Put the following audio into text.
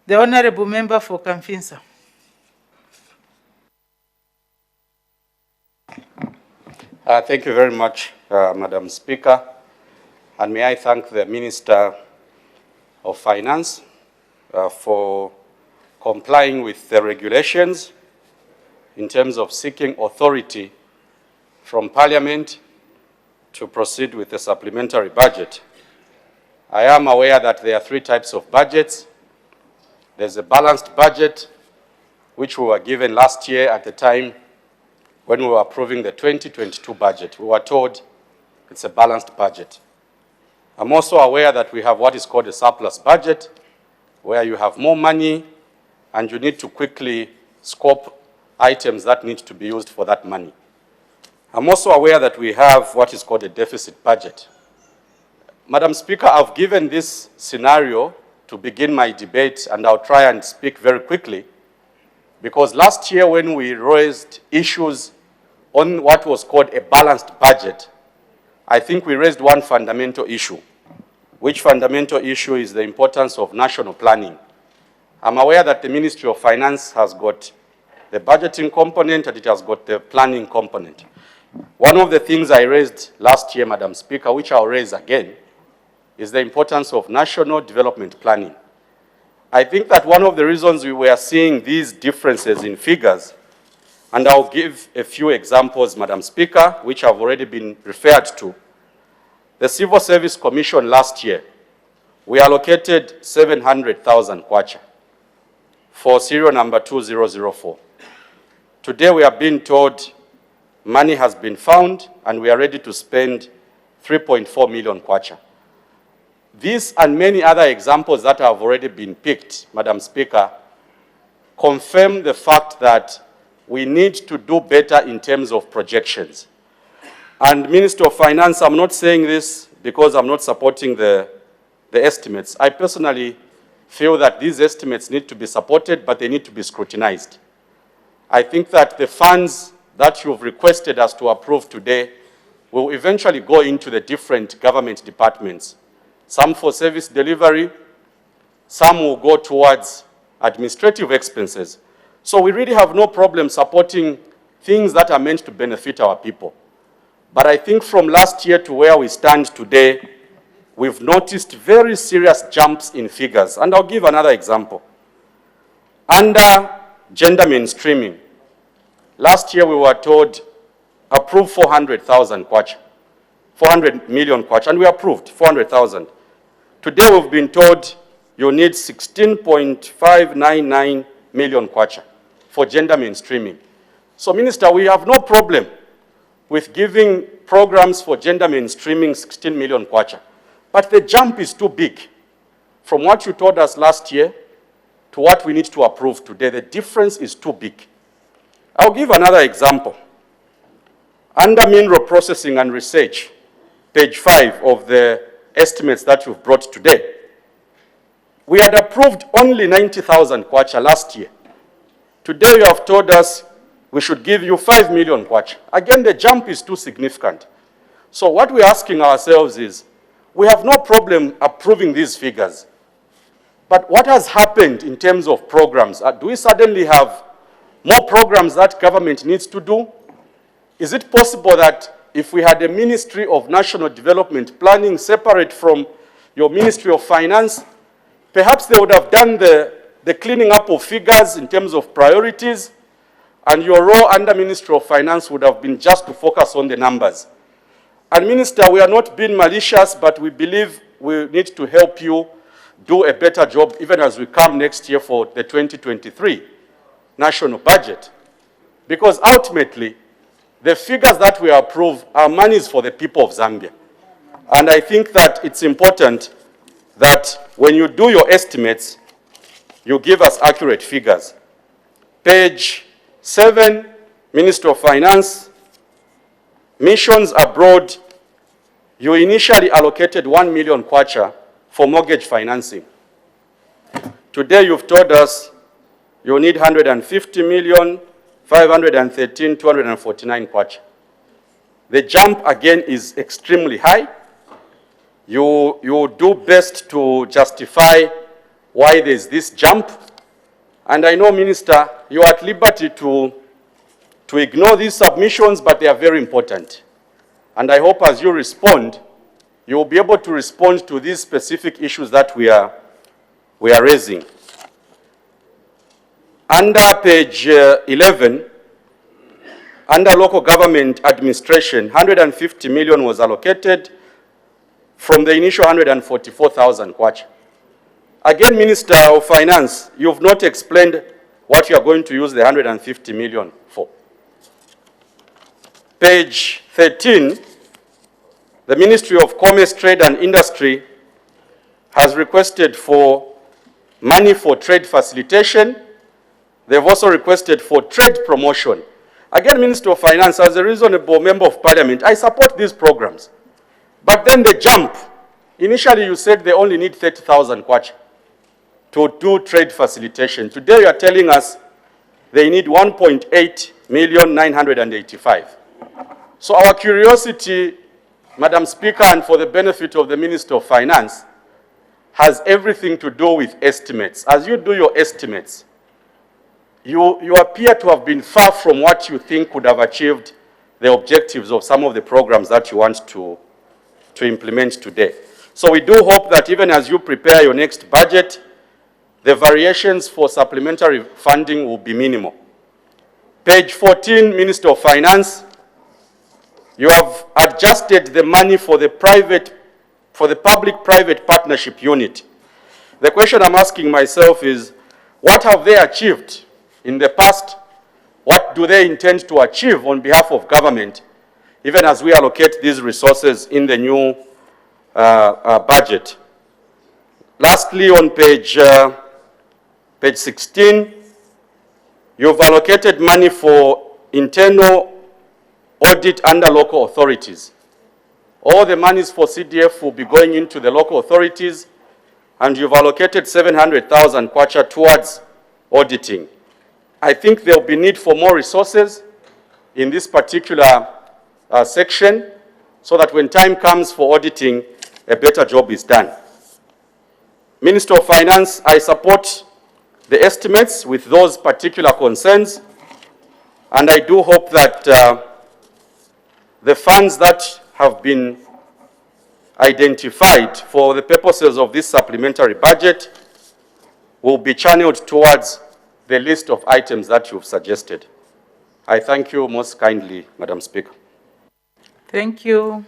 The Honourable Member for Kamfinsa. Thank you very much, Madam Speaker. And may I thank the Minister of Finance for complying with the regulations in terms of seeking authority from Parliament to proceed with the supplementary budget. I am aware that there are three types of budgets. There's a balanced budget, which we were given last year at the time when we were approving the 2022 budget. We were told it's a balanced budget. I'm also aware that we have what is called a surplus budget, where you have more money and you need to quickly scope items that need to be used for that money. I'm also aware that we have what is called a deficit budget. Madam Speaker, I've given this scenario to begin my debate, and I'll try and speak very quickly, because last year when we raised issues on what was called a balanced budget, I think we raised one fundamental issue, which fundamental issue is the importance of national planning. I'm aware that the Ministry of Finance has got the budgeting component and it has got the planning component. One of the things I raised last year, Madam Speaker, which I'll raise again, is the importance of national development planning. I think that one of the reasons we were seeing these differences in figures, and I'll give a few examples, Madam Speaker, which have already been referred to. The Civil Service Commission last year, we allocated 700,000 kwacha for serial number 2004. Today we are being told money has been found and we are ready to spend 3.4 million kwacha. These and many other examples that have already been picked, Madam Speaker, confirm the fact that we need to do better in terms of projections. And Minister of Finance, I'm not saying this because I'm not supporting the estimates. I personally feel that these estimates need to be supported, but they need to be scrutinized. I think that the funds that you've requested us to approve today will eventually go into the different government departments. Some for service delivery, some will go towards administrative expenses. So we really have no problem supporting things that are meant to benefit our people. But I think from last year to where we stand today, we've noticed very serious jumps in figures. And I'll give another example. Under gender mainstreaming, last year we were told approve 400,000 kwacha, 400 million kwacha, and we approved 400,000. Today we've been told you need 16.599 million kwacha for gender mainstreaming. So, Minister, we have no problem with giving programs for gender mainstreaming 16 million kwacha. But the jump is too big. From what you told us last year to what we need to approve today, the difference is too big. I'll give another example. Under mineral processing and research, page 5 of the estimates that you've brought today, we had approved only 90,000 kwacha last year. Today you have told us we should give you 5 million kwacha. Again, the jump is too significant. So what we're asking ourselves is, we have no problem approving these figures. But what has happened in terms of programs? Do we suddenly have more programs that government needs to do? Is it possible that if we had a Ministry of National Development Planning separate from your Ministry of Finance, perhaps they would have done the cleaning up of figures in terms of priorities, and your role under Ministry of Finance would have been just to focus on the numbers. And Minister, we are not being malicious, but we believe we need to help you do a better job even as we come next year for the 2023 national budget. Because ultimately, the figures that we approve are monies for the people of Zambia. And I think that it's important that when you do your estimates, you give us accurate figures. Page 7, Minister of Finance, missions abroad, you initially allocated 1 million kwacha for mortgage financing. Today you've told us you need 150 million, 513, 249 kwacha. The jump again is extremely high. You do best to justify why there's this jump. And I know, Minister, you are at liberty to ignore these submissions, but they are very important. And I hope as you respond, you will be able to respond to these specific issues that we are raising. Under page 11, under local government administration, 150 million was allocated from the initial 144,000 kwacha. Again, Minister of Finance, you've not explained what you are going to use the 150 million for. Page 13, the Ministry of Commerce, Trade and Industry has requested for money for trade facilitation. They've also requested for trade promotion. Again, Minister of Finance, as a reasonable member of Parliament, I support these programs. But then they jump. Initially, you said they only need 30,000 kwacha to do trade facilitation. Today, you are telling us they need 1.8,985,000. So our curiosity, Madam Speaker, and for the benefit of the Minister of Finance, has everything to do with estimates. As you do your estimates, you appear to have been far from what you think could have achieved the objectives of some of the programs that you want to implement today. So we do hope that even as you prepare your next budget, the variations for supplementary funding will be minimal. Page 14, Minister of Finance, you have adjusted the money for the public-private partnership unit. The question I'm asking myself is, what have they achieved in the past? What do they intend to achieve on behalf of government, even as we allocate these resources in the new budget? Lastly, on page 16, you've allocated money for internal audit under local authorities. All the monies for CDF will be going into the local authorities, and you've allocated 700,000 kwacha towards auditing. I think there will be need for more resources in this particular section, so that when time comes for auditing, a better job is done. Minister of Finance, I support the estimates with those particular concerns, and I do hope that the funds that have been identified for the purposes of this supplementary budget will be channeled towards the list of items that you've suggested. I thank you most kindly, Madam Speaker. Thank you.